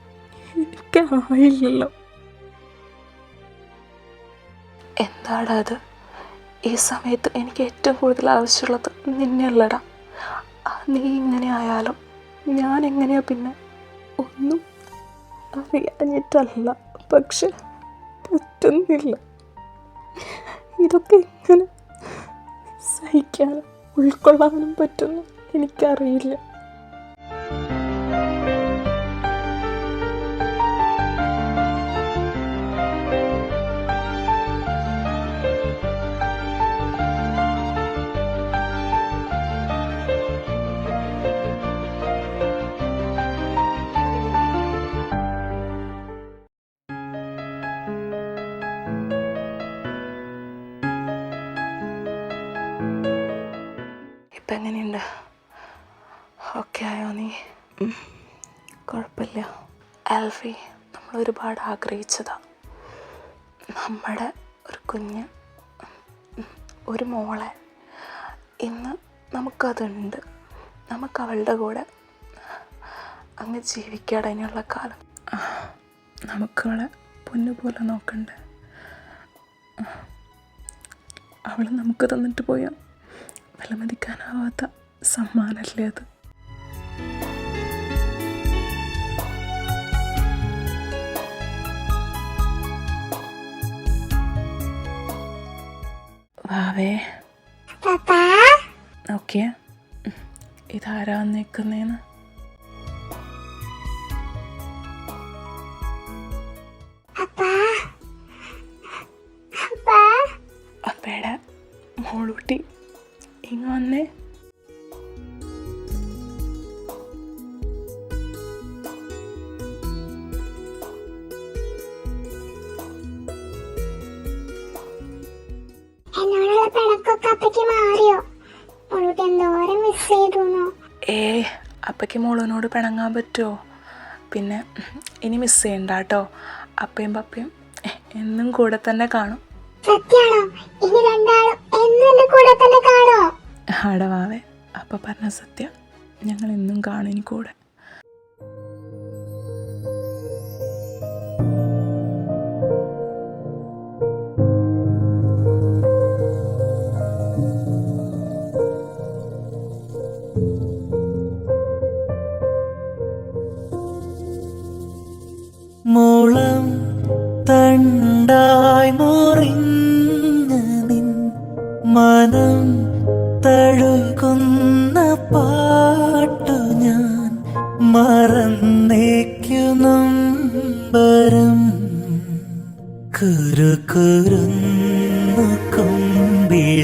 എനിക്കായില്ലല്ലോ. എന്താടാ അത്? ഈ സമയത്ത് എനിക്ക് ഏറ്റവും കൂടുതൽ ആവശ്യമുള്ളത് നിന്നെയല്ലടാ. നീ ഇങ്ങനെ ആയാലും ഞാൻ എങ്ങനെയാ പിന്നെ? ഒന്നും അറിയാഞ്ഞിട്ടല്ല, പക്ഷെ പറ്റുന്നില്ല. ഇതൊക്കെ എങ്ങനെ സഹിക്കാനും ഉൾക്കൊള്ളാനും പറ്റുന്നു എനിക്കറിയില്ല. ഇപ്പം എങ്ങനെയുണ്ട്? ഓക്കെ ആയോ നീ? കുഴപ്പമില്ല. ആൽഫി, നമ്മൾ ഒരുപാട് ആഗ്രഹിച്ചതാ നമ്മുടെ ഒരു കുഞ്ഞ്, ഒരു മോളെ. ഇന്ന് നമുക്കതുണ്ട്. നമുക്ക് അവളുടെ കൂടെ അങ്ങ് ജീവിക്കാതെ ഇനിയുള്ള കാലം. നമുക്കവളെ പൊന്നുപോലെ നോക്കണ്ടേ? അവൾ നമുക്ക് തന്നിട്ട് പോയ വിലമതിക്കാനാവാത്ത സമ്മാനമല്ലേ അത്. വാവേ, ഓക്കെ, ഇതാരാ നിൽക്കുന്നേന്ന്? അപ്പയുടെ മോളൂട്ടി ഇങ്ങ് വന്നേ. എന്നോടുള്ള പിണക്കൊക്കെ അപ്പയ്ക്ക് മാറിയോ? മോളൂട്ടി എന്തോരം മിസ് ചെയ്തു. അപ്പയ്ക്ക് മോളിനോട് പിണങ്ങാൻ പറ്റുമോ? പിന്നെ ഇനി മിസ് ചെയ്യണ്ട കേട്ടോ. അപ്പയും പപ്പയും എന്നും കൂടെ തന്നെ കാണും. സത്യാണോ? ഇനി രണ്ടാളും എന്നും എന്റെ കൂടെ തന്നെ കാണോ? ആടവാവേ, അപ്പ പറഞ്ഞ സത്യ, ഞങ്ങൾ എന്നും കാണും ഇനി കൂടെ. മുളം തണ്ടായി മുറിഞ്ഞ നിൻ മനം തഴുകുന്ന പാട്ടു ഞാൻ മറന്നേക്കുന്നുംബരം കുരുകുരുന്നു കൊമ്പിളിലേക്കിടാം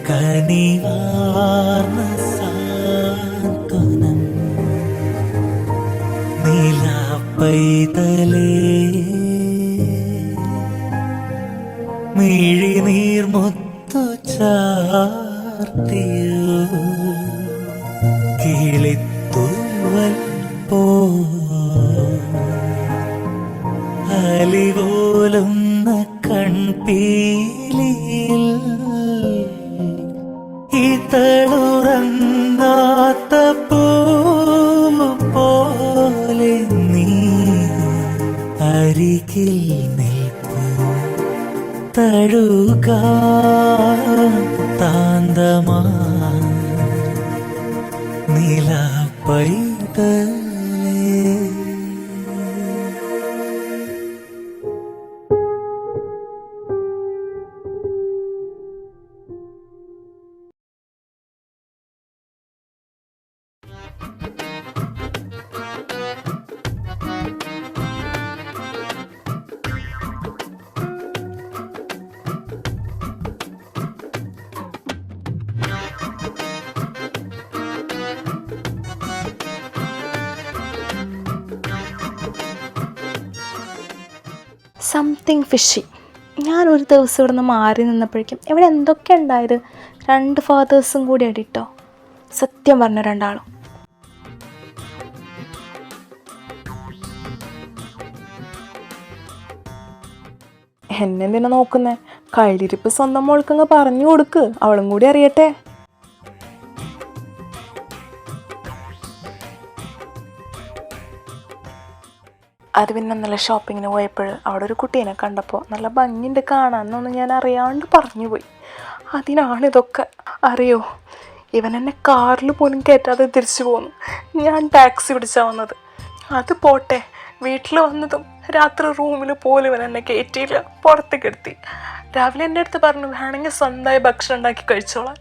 കനിവാർന്ന സാന്ത്വനം നിലാപ്പൈതലേ മിഴിനീർമുത്തു ചാർത്തിയോ കിളിത്തൂവൽ പോ അലിപോലുന്ന കൺപീലിയിൽ ഇതളുറങ്ങാത്ത പൂ പോലെ നീ അരികിൽ നിൽപ്പൂ തഴുകാ താന്തമാ നിലാപ്പൈതലേ. Something fishy. ഞാൻ ഒരു ദിവസം ഇവിടെ നിന്ന് മാറി നിന്നപ്പോഴേക്കും ഇവിടെ എന്തൊക്കെ ഉണ്ടായത്? 2 ഫാദേഴ്സും കൂടി അടിട്ടോ. സത്യം പറഞ്ഞ രണ്ടാളും. എന്നെ എന്തിനാ നോക്കുന്നേ? കയ്യിലിരിപ്പ് സ്വന്തം മോൾക്കങ്ങ് പറഞ്ഞു കൊടുക്ക്, അവളും കൂടി അറിയട്ടെ. അത് പിന്നെ ഇന്നലെ ഷോപ്പിങ്ങിന് പോയപ്പോൾ അവിടെ ഒരു കുട്ടീനെ കണ്ടപ്പോൾ നല്ല ഭംഗിയുണ്ട് കാണാമെന്നൊന്നും ഞാൻ അറിയാണ്ട് പറഞ്ഞു പോയി. അതിനാണിതൊക്കെ. അറിയോ, ഇവൻ എന്നെ കാറിൽ പോലും കയറ്റാതെ തിരിച്ചു പോന്നു. ഞാൻ ടാക്സി പിടിച്ചാൽ വന്നത്. അത് പോട്ടെ, വീട്ടിൽ വന്നതും രാത്രി റൂമിൽ പോലും ഇവൻ എന്നെ കയറ്റിയില്ല, പുറത്തേക്ക് എടുത്തി. രാവിലെ എൻ്റെ അടുത്ത് പറഞ്ഞു വേണമെങ്കിൽ സ്വന്തമായി ഭക്ഷണം ഉണ്ടാക്കി കഴിച്ചോളാം.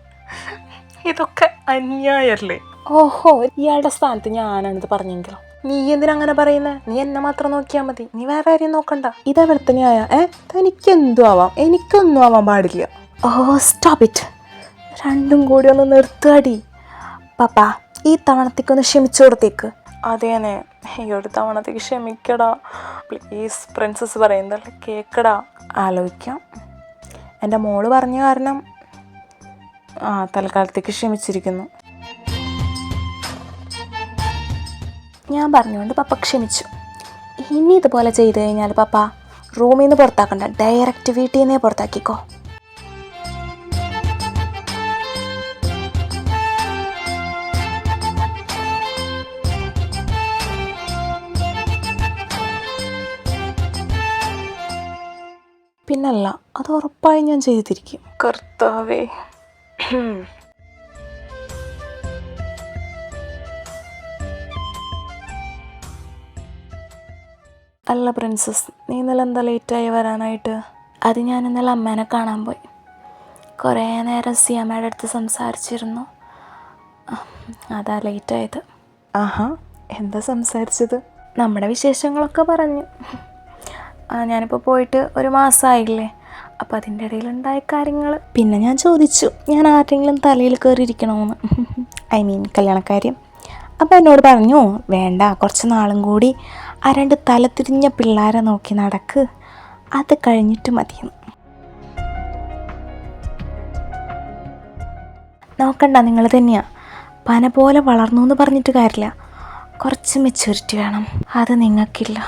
ഇതൊക്കെ അന്യായമല്ലേ? ഓഹോ, ഇയാളുടെ സ്ഥാനത്ത് ഞാനാണിത് പറഞ്ഞെങ്കിലോ? നീ എന്തിനങ്ങനെ പറയുന്നത്? നീ എന്നെ മാത്രം നോക്കിയാൽ മതി, നീ വേറെ ആരെയും നോക്കണ്ട. ഇതെവിടുത്തെ ന്യായ? തനിക്കെന്തും ആവാം, എനിക്കൊന്നും ആവാൻ പാടില്ല. ഓ സ്റ്റോപ്പ് ഇറ്റ്, രണ്ടും കൂടി ഒന്ന് നിർത്തുകടി. പപ്പ ഈ തവണത്തേക്കൊന്ന് ക്ഷമിച്ചു കൊടുത്തേക്ക്. അതേനെ, ഈ ഒരു തവണത്തേക്ക് ക്ഷമിക്കടാ പ്ലീസ്. പ്രിൻസസ് പറയുന്നതല്ലേ, കേക്കടാ. ആലോചിക്കാം. എൻ്റെ മോള് പറഞ്ഞ കാരണം തൽക്കാലത്തേക്ക് ക്ഷമിച്ചിരിക്കുന്നു. ഞാൻ പറഞ്ഞുകൊണ്ട് പപ്പ ക്ഷമിച്ചു. ഇനി ഇതുപോലെ ചെയ്തു കഴിഞ്ഞാൽ പപ്പ റൂമിൽ നിന്ന് പുറത്താക്കണ്ട, ഡയറക്റ്റ് വീട്ടിൽ നിന്നേ പുറത്താക്കിക്കോ. പിന്നല്ല, അത് ഉറപ്പായി ഞാൻ ചെയ്തിരിക്കും. കർത്താവേ. അല്ല പ്രിൻസസ്, നീ ഇന്നലെ എന്താ ലേറ്റായി വരാനായിട്ട്? അത് ഞാൻ ഇന്നലെ അമ്മേനെ കാണാൻ പോയി. കുറേ നേരം സിയമ്മയുടെ അടുത്ത് സംസാരിച്ചിരുന്നു, അതാ ലേറ്റായത്. ആഹാ, എന്താ സംസാരിച്ചത്? നമ്മുടെ വിശേഷങ്ങളൊക്കെ പറഞ്ഞു. ഞാനിപ്പോൾ പോയിട്ട് ഒരു മാസമായില്ലേ, അപ്പം അതിൻ്റെ ഇടയിലുണ്ടായ കാര്യങ്ങൾ. പിന്നെ ഞാൻ ചോദിച്ചു ഞാൻ ആരെങ്കിലും തലയിൽ കയറിയിരിക്കണമെന്ന്, ഐ മീൻ കല്യാണക്കാര്യം. അപ്പം എന്നോട് പറഞ്ഞു വേണ്ട, കുറച്ച് നാളും കൂടി ആ 2 തലതിരിഞ്ഞ പിള്ളേരെ നോക്കി നടക്ക്, അത് കഴിഞ്ഞിട്ട് മതിയെന്ന്. നോക്കണ്ട, നിങ്ങൾ തന്നെയാണ്. പന പോലെ വളർന്നു എന്ന് പറഞ്ഞിട്ട് കാര്യമില്ല, കുറച്ച് മെച്യൂരിറ്റി വേണം. അത് നിങ്ങൾക്കില്ല.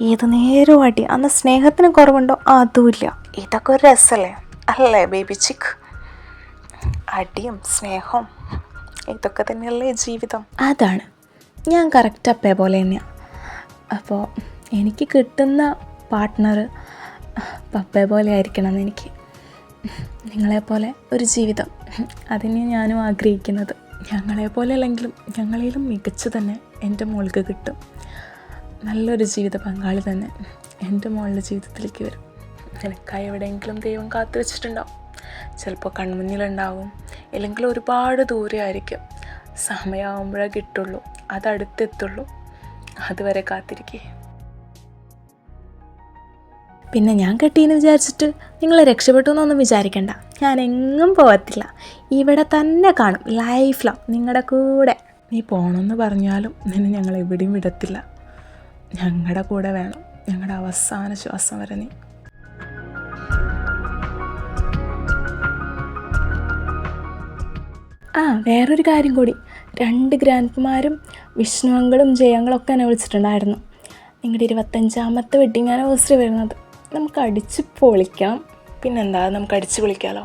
ഏത് നേരവും അടി. അന്ന് സ്നേഹത്തിന് കുറവുണ്ടോ? അതുമില്ല. ഇതൊക്കെ ഒരു രസമല്ലേ അല്ലേ ബേബി ചിക്ക്? അടിയും സ്നേഹവും ഇതൊക്കെ തന്നെയല്ലേ ജീവിതം. അതാണ്, ഞാൻ കറക്റ്റ് അപ്പേ പോലെ തന്നെയാണ്. അപ്പോൾ എനിക്ക് കിട്ടുന്ന പാർട്ട്ണർ പപ്പയെ പോലെ ആയിരിക്കണം എന്ന് എനിക്ക്. നിങ്ങളെപ്പോലെ ഒരു ജീവിതം, അതിനെ ഞാനും ആഗ്രഹിക്കുന്നത്. ഞങ്ങളെപ്പോലെ അല്ലെങ്കിലും ഞങ്ങളേലും മികച്ചു തന്നെ എൻ്റെ മോൾക്ക് കിട്ടും. നല്ലൊരു ജീവിത പങ്കാളി തന്നെ എൻ്റെ മോളുടെ ജീവിതത്തിലേക്ക് വരും. നിനക്കായി എവിടെയെങ്കിലും ദൈവം കാത്തു വെച്ചിട്ടുണ്ടാവും. ചിലപ്പോൾ കൺമുന്നിലുണ്ടാവും, ഇല്ലെങ്കിൽ ഒരുപാട് ദൂരെ ആയിരിക്കും. സമയമാകുമ്പോഴേ കിട്ടുള്ളൂ, അതടുത്തെത്തുള്ളൂ. അതുവരെ കാത്തിരിക്കേ. പിന്നെ ഞാൻ കെട്ടിയെന്ന് വിചാരിച്ചിട്ട് നിങ്ങൾ രക്ഷപ്പെട്ടു എന്നൊന്നും വിചാരിക്കണ്ട. ഞാൻ എങ്ങും പോകത്തില്ല, ഇവിടെ തന്നെ കാണും ലൈഫ് ലോങ് നിങ്ങളുടെ കൂടെ. നീ പോകണമെന്ന് പറഞ്ഞാലും നിന്നെ ഞങ്ങൾ എവിടെയും വിടത്തില്ല. ഞങ്ങളുടെ കൂടെ വേണം, ഞങ്ങളുടെ അവസാന ശ്വാസം വരെ നീ. വേറൊരു കാര്യം കൂടി, 2 ഗ്രാൻഡ്മാരും വിഷ്ണു അങ്കിളും ജയങ്ങളൊക്കെ എന്നെ വിളിച്ചിട്ടുണ്ടായിരുന്നു. നിങ്ങളുടെ 25ാമത്തെ വെഡ്ഡിങ് ആനിവേഴ്സറി വരുന്നത്, നമുക്ക് അടിച്ച് പൊളിക്കാം. പിന്നെന്താ, നമുക്ക് അടിച്ച് പൊളിക്കാമല്ലോ,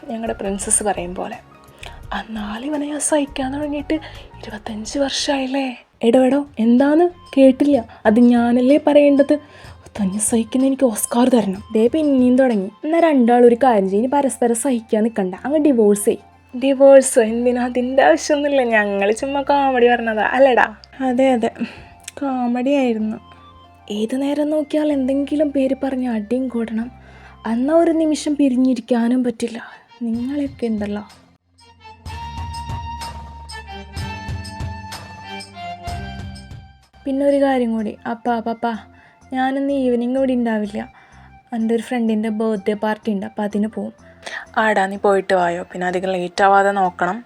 ഞങ്ങളുടെ പ്രിൻസസ് പറയും പോലെ. എന്നാലും ഇവനെ ഞാൻ സഹിക്കാൻ തുടങ്ങിയിട്ട് 25 വർഷമായില്ലേ. എടോ എന്താന്ന് കേട്ടില്ല? അത് ഞാനല്ലേ പറയേണ്ടത്? തന്നെ സഹിക്കുന്ന എനിക്ക് ഓസ്കാർ തരണം. പിന്നെയും തുടങ്ങി. എന്നാൽ രണ്ടാളും ഒരു കാര്യം ചെയ്യും, പരസ്പരം സഹിക്കാൻ നിൽക്കണ്ട, അങ്ങ് ഡിവോഴ്സ് ചെയ്യും. ഡിവോഴ്സോ? എന്തിനാ? അതിൻ്റെ ആവശ്യമൊന്നുമില്ല, ഞങ്ങൾ ചുമ്മാ കോമഡി പറഞ്ഞതാ അല്ലേടാ? അതെ കോമഡി ആയിരുന്നു. ഏത് നേരം നോക്കിയാൽ എന്തെങ്കിലും പേര് പറഞ്ഞ് അടിയും കൂടണം. അന്നാ ഒരു നിമിഷം പിരിഞ്ഞിരിക്കാനും പറ്റില്ല. നിങ്ങളൊക്കെ ഉണ്ടല്ലോ. പിന്നെ ഒരു കാര്യം കൂടി, പപ്പ ഞാനിന്ന് ഈവനിങ് ഇവിടെ ഉണ്ടാവില്ല. എൻ്റെ ഒരു ഫ്രണ്ടിൻ്റെ ബർത്ത്ഡേ പാർട്ടി ഉണ്ട്, അപ്പോൾ അതിന് പോവും. ആടാ, നീ പോയിട്ട് വായോ. പിന്നെ അധികം ലേറ്റ് ആവാതെ നോക്കണം.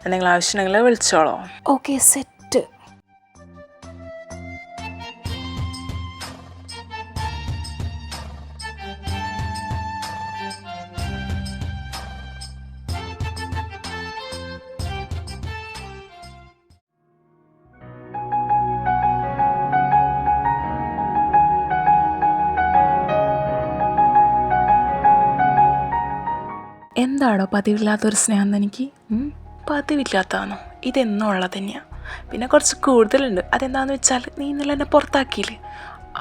എന്തെങ്കിലും ആവശ്യമുണ്ടെങ്കിൽ വിളിച്ചോളോ. Okay, set. എന്താടോ പതിവില്ലാത്തൊരു സ്നേഹം എനിക്ക്? പതിവില്ലാത്തതാണോ? ഇതെന്നുള്ളത് തന്നെയാണ്. പിന്നെ കുറച്ച് കൂടുതലുണ്ട്. അതെന്താണെന്ന് വെച്ചാൽ നീ ഇന്നലെ എന്നെ പുറത്താക്കിയില്ലേ,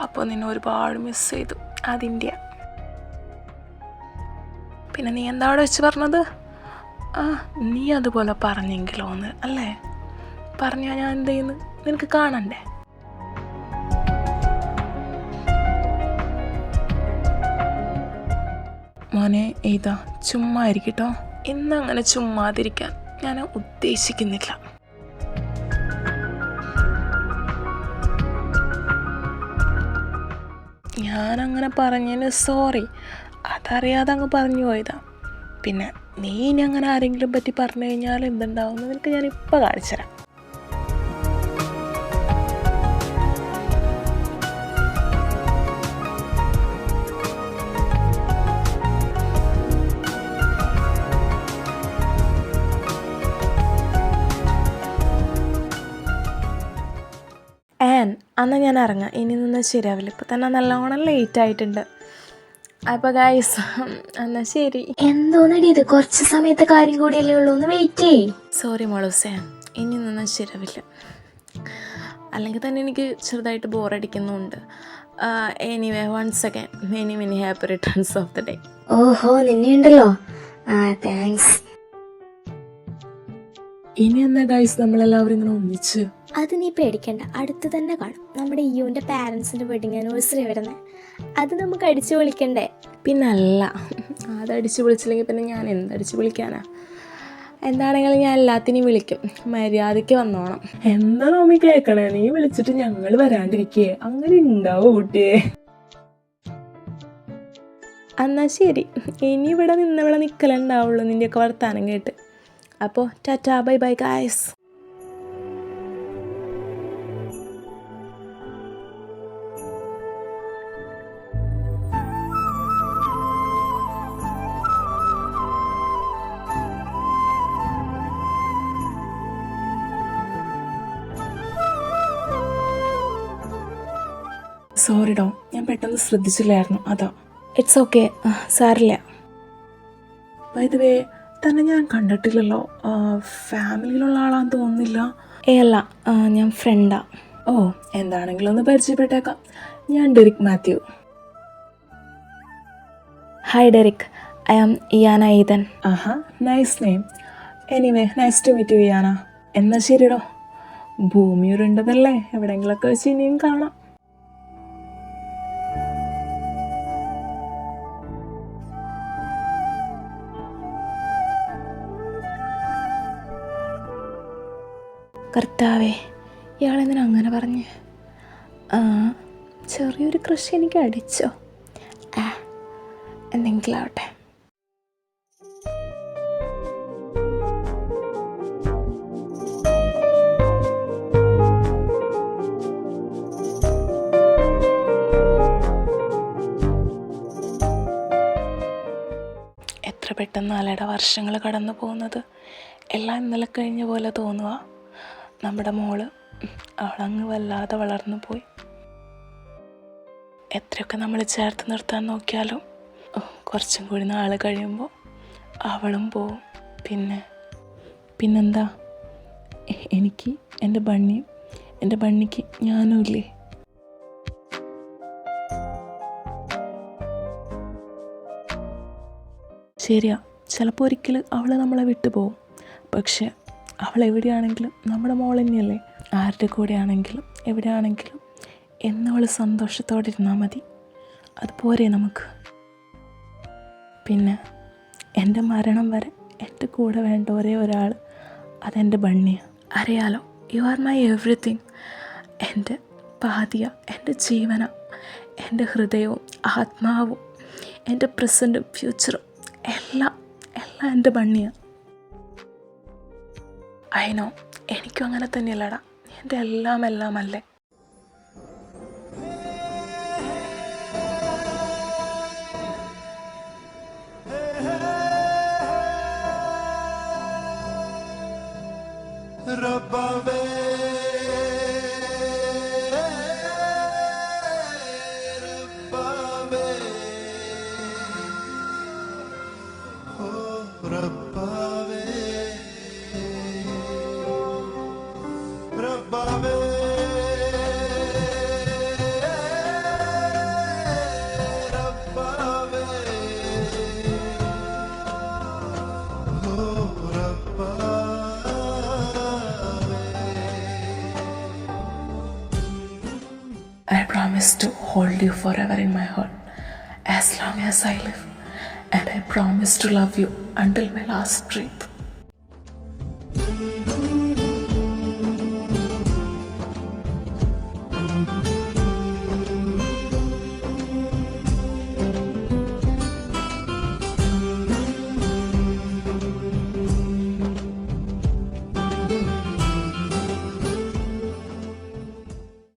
അപ്പോൾ നിന്നെ ഒരുപാട് മിസ് ചെയ്തു. അതിൻ്റെ പിന്നെ നീ എന്താ അവിടെ വെച്ച് പറഞ്ഞത്? നീ അതുപോലെ പറഞ്ഞെങ്കിലോ എന്ന് അല്ലേ? പറഞ്ഞാൽ ഞാൻ എന്ത് ചെയ്യുന്നു? നിനക്ക് കാണണ്ടേ? മോനെ എഴുതാ ചുമ്മാ ഇരിക്കട്ടോ. ഇന്നങ്ങനെ ചുമ്മാതിരിക്കാൻ ഞാൻ ഉദ്ദേശിക്കുന്നില്ല. ഞാനങ്ങനെ പറഞ്ഞതിന് സോറി. അതറിയാതെ അങ്ങ് പറഞ്ഞു പോയതാ. പിന്നെ നീ ഇനി അങ്ങനെ ആരെങ്കിലും പറ്റി പറഞ്ഞു കഴിഞ്ഞാൽ എന്തുണ്ടാവും നിനക്ക് ഞാനിപ്പോൾ കാണിച്ചുതരാം. അന്ന് ഞാൻ ഇറങ്ങാം. ഇനി നിന്ന് ശരിയാവില്ല. ഇപ്പം തന്നെ നല്ലോണം ലേറ്റ് ആയിട്ടുണ്ട്. അപ്പോൾ ഗൈസ് എന്നാൽ ശരി. എന്തോന്നടി ഇത്, കുറച്ച് സമയത്തെ കാര്യം കൂടിയല്ലേ ഉള്ളൂ, ഒന്ന് വെയിറ്റ് ചെയ്യ്. സോറി മോളൂസേ, ഇനി നിന്ന് ശരിയാവില്ല. അല്ലെങ്കിൽ തന്നെ എനിക്ക് ചെറുതായിട്ട് ബോറടിക്കുന്നുണ്ട്. Anyway once again many happy returns of the day. ഓഹോ, നിന്നെയുണ്ടല്ലോ. താങ്ക്സ്. ഇനി എന്നാ ഗൈസ് നമ്മളെല്ലാവരും ഇങ്ങനെ ഒന്നിച്ച്? അത് നീ പേടിക്കണ്ട, അടുത്ത് തന്നെ കാണും. നമ്മുടെ ഇയുവിൻ്റെ പാരൻസിൻ്റെ വെഡിങ് ആനിവേഴ്സറി വരുന്നത്, അത് നമുക്ക് അടിച്ചു വിളിക്കണ്ടേ? പിന്നല്ല, അതടിച്ചു വിളിച്ചില്ലെങ്കിൽ പിന്നെ ഞാൻ എന്തടിച്ചു വിളിക്കാനാ? എന്താണെങ്കിലും ഞാൻ എല്ലാത്തിനെയും വിളിക്കും. മര്യാദയ്ക്ക് വന്നോണം. എന്താ നോമി കേൾക്കണേ? നീ വിളിച്ചിട്ട് ഞങ്ങൾ വരാണ്ടിരിക്കേ? അങ്ങനെ ഉണ്ടാവോ കുട്ടിയെ? എന്നാൽ ശരി, ഇനി ഇവിടെ നിന്നവിടെ നിൽക്കലുണ്ടാവുള്ളൂ നിൻ്റെയൊക്കെ വർത്താനം കേട്ട്. അപ്പോൾ ടാറ്റാ, ബൈ ബൈ ഗായ്സ്. സോറിഡോ, ഞാൻ പെട്ടെന്ന് ശ്രദ്ധിച്ചില്ലായിരുന്നു, അതാ. ഇറ്റ്സ് ഓക്കെ, സാരില്ല. ബൈ ദ വേ, തന്നെ ഞാൻ കണ്ടിട്ടില്ലല്ലോ. ഫാമിലിയിലുള്ള ആളാന്ന് തോന്നുന്നില്ല. അല്ല, ഞാൻ ഫ്രണ്ടാ. ഓ, എന്താണെങ്കിലും ഒന്ന് പരിചയപ്പെട്ടേക്കാം. ഞാൻ Derek Mathew. Hi Derek, I am Iyana Ethan. ആഹാ, nice name. Anyway nice to meet you Iyana. എന്നാൽ ശരിടോ, ഭൂമി ഉരുണ്ടതല്ലേ, എവിടെയെങ്കിലൊക്കെ വെച്ച് ഇനിയും കാണാം. കർത്താവേ, ഇയാളെന്തിനാ അങ്ങനെ പറഞ്ഞ്? ചെറിയൊരു ക്രഷ് എനിക്ക് അടിച്ചോ? എന്തെങ്കിലും ആവട്ടെ. എത്ര പെട്ടെന്നാലയുടെ വർഷങ്ങൾ കടന്നു പോകുന്നത്. എല്ലാം ഇന്നലെ കഴിഞ്ഞ പോലെ തോന്നുക. നമ്മുടെ മോള് അവളങ്ങ് വല്ലാതെ വളർന്നു പോയി. എത്രയൊക്കെ നമ്മൾ ചേർത്ത് നിർത്താൻ നോക്കിയാലും കുറച്ചും കൂടി നാൾ കഴിയുമ്പോൾ അവളും പോവും. പിന്നെന്താ, എനിക്ക് എൻ്റെ ബണ്ണിയും എൻ്റെ ബണ്ണിക്ക് ഞാനും ഇല്ലേ? ശരിയാ, ചിലപ്പോൾ ഒരിക്കൽ അവൾ നമ്മളെ വിട്ടു പോവും. പക്ഷെ അവൾ എവിടെയാണെങ്കിലും നമ്മുടെ മോൾ തന്നെയല്ലേ. ആരുടെ കൂടെയാണെങ്കിലും എവിടെയാണെങ്കിലും എന്നവൾ സന്തോഷത്തോടെ ഇരുന്നാൽ മതി. അതുപോരെ നമുക്ക്. പിന്നെ എൻ്റെ മരണം വരെ എൻ്റെ കൂടെ വേണ്ട ഒരേ ഒരാൾ, അതെൻ്റെ ബണ്ണിയാണ്. അറിയാലോ, യു ആർ മൈ എവ്രിതിങ്. എൻ്റെ പാതിയ, എൻ്റെ ജീവന, എൻ്റെ ഹൃദയവും ആത്മാവും, എൻ്റെ പ്രസൻറ്റും ഫ്യൂച്ചറും എല്ലാം എൻ്റെ ബണ്ണിയാണ്. അയിനോ, എനിക്കും അങ്ങനെ തന്നെയല്ലടാ. എൻ്റെ എല്ലാം അല്ലേ. Rabbawe Rabbawe oh I promise to hold you forever in my heart as long as I live. And I promise to love you until my last breath.